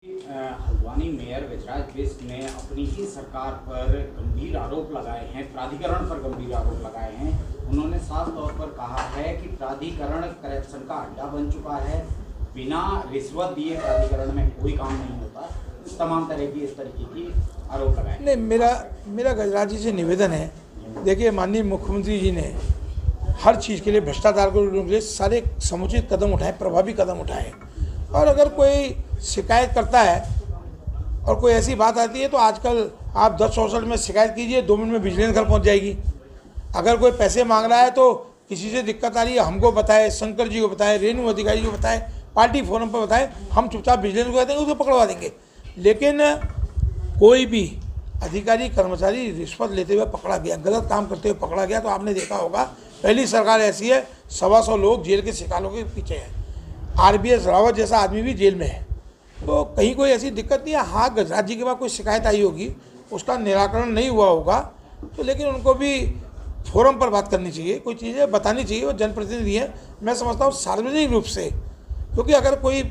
Haldwani mayor विजराज Bisht ने अपनी ही सरकार पर गंभीर आरोप लगाए हैं, प्राधिकरण पर गंभीर आरोप लगाए हैं। उन्होंने साफ तौर पर कहा है कि प्राधिकरण करप्शन का अड्डा बन चुका है, बिना रिश्वत दिए प्राधिकरण में कोई काम नहीं होता। तमाम तरह की इस तरीके की आरोप लगाए। नहीं, मेरा गजराज जी से निवेदन है, देखिए माननीय मुख्यमंत्री जी ने हर चीज़ के लिए, भ्रष्टाचार को रोकने के लिए सारे समुचित कदम उठाए, प्रभावी कदम उठाए। और अगर कोई शिकायत करता है और कोई ऐसी बात आती है तो आजकल आप 10 सोशल में शिकायत कीजिए, 2 मिनट में विजिलेंस घर पहुंच जाएगी। अगर कोई पैसे मांग रहा है तो किसी से दिक्कत आ रही है, हमको बताए, शंकर जी को बताए, रेणु अधिकारी को बताए, पार्टी फोरम पर बताए, हम चुपचाप विजिलेंस को कहते हैं, उसको पकड़वा देंगे। लेकिन कोई भी अधिकारी कर्मचारी रिश्वत लेते हुए पकड़ा गया, गलत काम करते हुए पकड़ा गया, तो आपने देखा होगा पहली सरकार ऐसी है, 125 लोग जेल के शिकारों के पीछे हैं। RBS रावत जैसा आदमी भी जेल में है, तो कहीं कोई ऐसी दिक्कत नहीं है। हाँ, गजराज जी के पास कोई शिकायत आई होगी, उसका निराकरण नहीं हुआ होगा, तो लेकिन उनको भी फोरम पर बात करनी चाहिए, कोई चीज़ें बतानी चाहिए। वो जनप्रतिनिधि हैं, मैं समझता हूँ सार्वजनिक रूप से, क्योंकि अगर कोई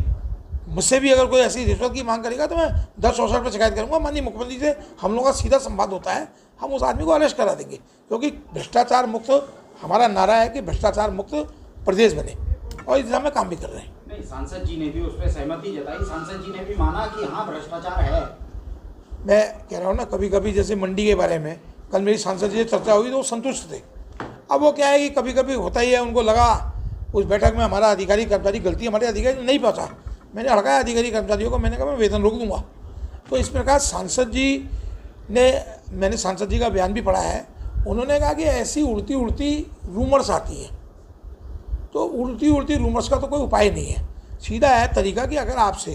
मुझसे भी अगर कोई ऐसी रिश्वत की मांग करेगा तो मैं 10 सोशल पर शिकायत करूँगा। माननीय मुख्यमंत्री से हम लोगों का सीधा संवाद होता है, हम उस आदमी को अरेस्ट करा देंगे, क्योंकि भ्रष्टाचार मुक्त हमारा नारा है कि भ्रष्टाचार मुक्त प्रदेश बने, और इस दिशा में काम भी कर रहे हैं। नहीं, सांसद जी ने भी उस पर सहमति जताई, सांसद जी ने भी माना कि हाँ भ्रष्टाचार है। मैं कह रहा हूँ ना, कभी कभी जैसे मंडी के बारे में कल मेरी सांसद जी से चर्चा हुई तो वो संतुष्ट थे। अब वो क्या है कि कभी कभी होता ही है, उनको लगा उस बैठक में हमारा अधिकारी कर्मचारी गलती हमारे अधिकारी नहीं पहुँचा, मैंने हड़काया अधिकारी कर्मचारियों को, मैंने कहा मैं वेतन रोक दूंगा। तो इस प्रकार सांसद जी ने, मैंने सांसद जी का बयान भी पढ़ा है, उन्होंने कहा कि ऐसी उड़ती उड़ती रूमर्स आती है, तो उड़ती उड़ती रूमर्स का तो कोई उपाय नहीं है। सीधा है तरीका कि अगर आपसे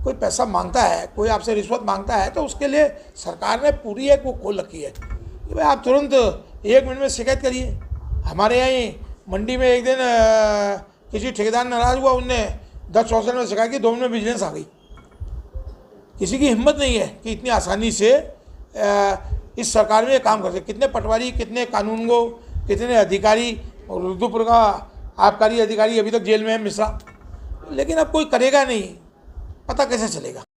कोई पैसा मांगता है, कोई आपसे रिश्वत मांगता है, तो उसके लिए सरकार ने पूरी एक वो खोल रखी है कि भाई आप तुरंत 1 मिनट में शिकायत करिए। हमारे यहाँ ही मंडी में एक दिन किसी ठेकेदार नाराज़ हुआ, उनने 10 सोशल में शिकायत की, 2 मिनट में विजिलेंस आ गई। किसी की हिम्मत नहीं है कि इतनी आसानी से इस सरकार में काम करते। कितने पटवारी, कितने कानूनगो, कितने अधिकारी, और रुद्रपुर का आबकारी अधिकारी अभी तक जेल में है, मिश्रा, लेकिन अब कोई करेगा नहीं, पता कैसे चलेगा।